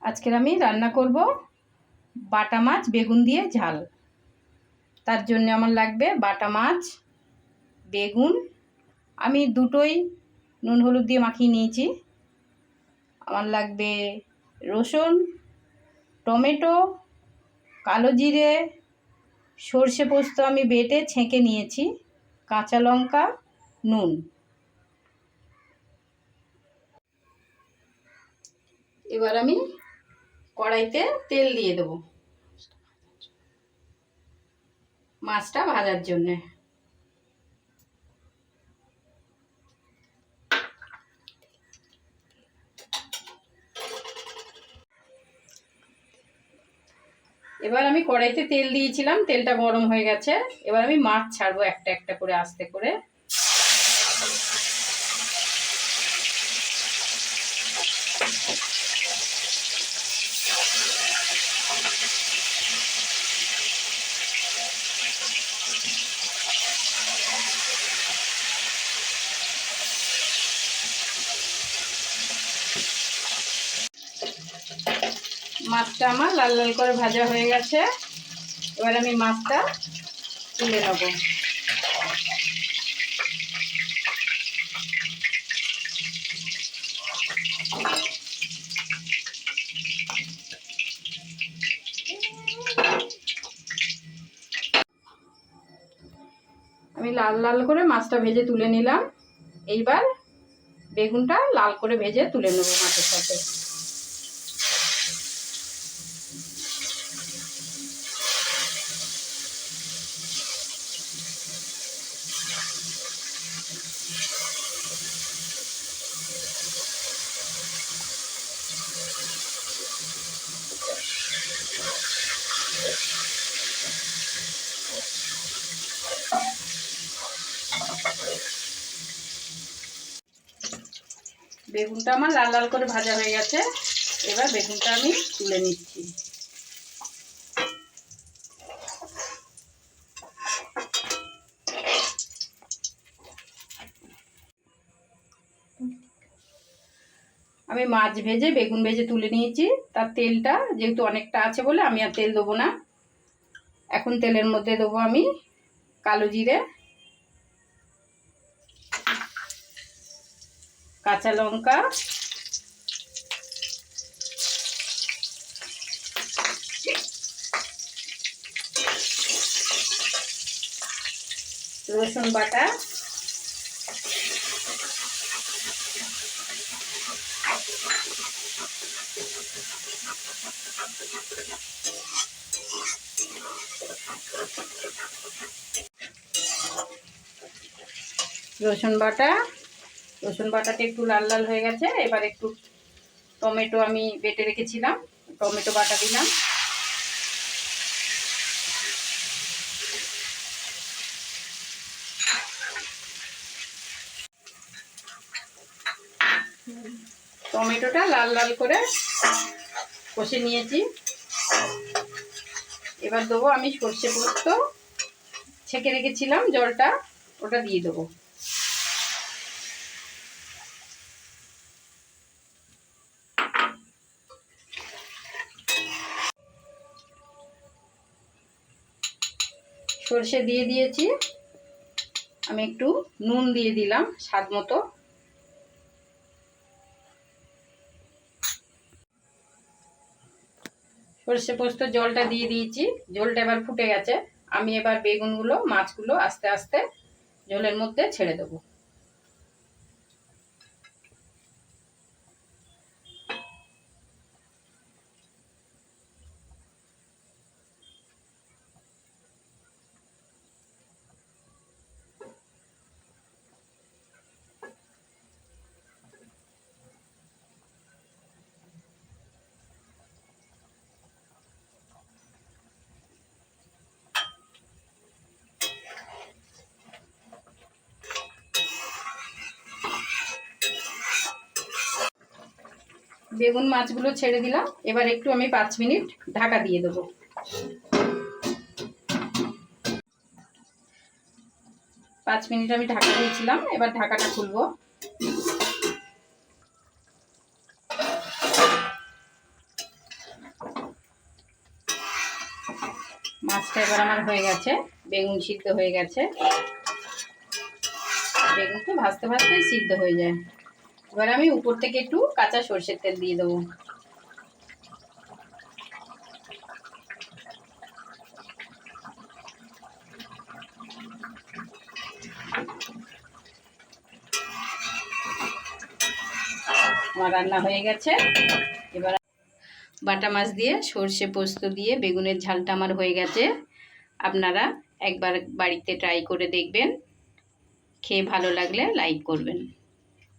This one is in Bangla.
আজকের আমি রান্না করব বাটা মাছ বেগুন দিয়ে ঝাল। তার জন্য আমার লাগবে বাটা মাছ, বেগুন। আমি দুটোই নুন হলুদ দিয়ে মাখিয়ে নিয়েছি। আমার লাগবে রসুন, টমেটো, কালো জিরে, সর্ষে পোস্ত আমি বেটে ছেঁকে নিয়েছি, কাঁচা লঙ্কা, নুন। এবার আমি কড়াইতে তেল দিয়ে দেবো মাছটা ভাজার জন্যে। এবার আমি কড়াইতে তেল দিয়েছিলাম, তেলটা গরম হয়ে গেছে। এবার আমি মাছ ছাড়বো একটা একটা করে, আস্তে করে। মাছটা আমার লাল লাল করে ভাজা হয়ে গেছে। এবার আমি মাছটা তুলে নেব। আমি লাল লাল করে মাছটা ভেজে তুলে নিলাম। এইবার বেগুনটা লাল করে ভেজে তুলে নেব মাছের সাথে। বেগুনটা আমার লাল লাল করে ভাজা হয়ে গেছে। এবার বেগুনটা আমি তুলে নিচ্ছি। আমি মাছ ভেজে বেগুন ভেজে তুলে নিয়েছি। তার তেলটা যেহেতু অনেকটা আছে বলে আমি আর তেল দেবো না। এখন তেলের মধ্যে দেবো আমি কালো জিরে, কাঁচা লঙ্কা, রসুন বাটা, রসুন বাটাটা একটু লাল লাল হয়ে গেছে। এবার একটু টমেটো আমি বেটে রেখেছিলাম, টমেটো বাটা দিলাম। টমেটোটা লাল লাল করে কষে নিয়েছি। এবার দেবো আমি সর্ষে পোস্ত ছেঁকে রেখেছিলাম, জলটা ওটা দিয়ে দেবো। সর্ষে দিয়ে দিয়েছি। আমি একটু নুন দিয়ে দিলাম স্বাদ মতো। সর্ষে পোস্ত জলটা দিয়ে দিয়েছি, জলটা এবার ফুটে গেছে। আমি এবার বেগুনগুলো মাছগুলো আস্তে আস্তে জলের মধ্যে ছেড়ে দেবো। বেগুন মাছগুলো ছেড়ে দিলাম। এবার একটু আমি 5 মিনিট ঢাকা দিয়ে দেবো। 5 মিনিট আমি ঢাকা দিয়েছিলাম। এবার ঢাকাটা খুলবো। মাছটা এবার আমার হয়ে গেছে, বেগুন সিদ্ধ হয়ে গেছে। বেগুন তো ভাজতে ভাজতে সিদ্ধ হয়ে যায়। এবার আমি উপর থেকে একটু কাঁচা সরষের তেল দিয়ে দেবো। আমার রান্না হয়ে গেছে। এবার বাটা মাছ দিয়ে সর্ষে পোস্ত দিয়ে বেগুনের ঝালটা আমার হয়ে গেছে। আপনারা একবার বাড়িতে ট্রাই করে দেখবেন, খেয়ে ভালো লাগলে লাইক করবেন।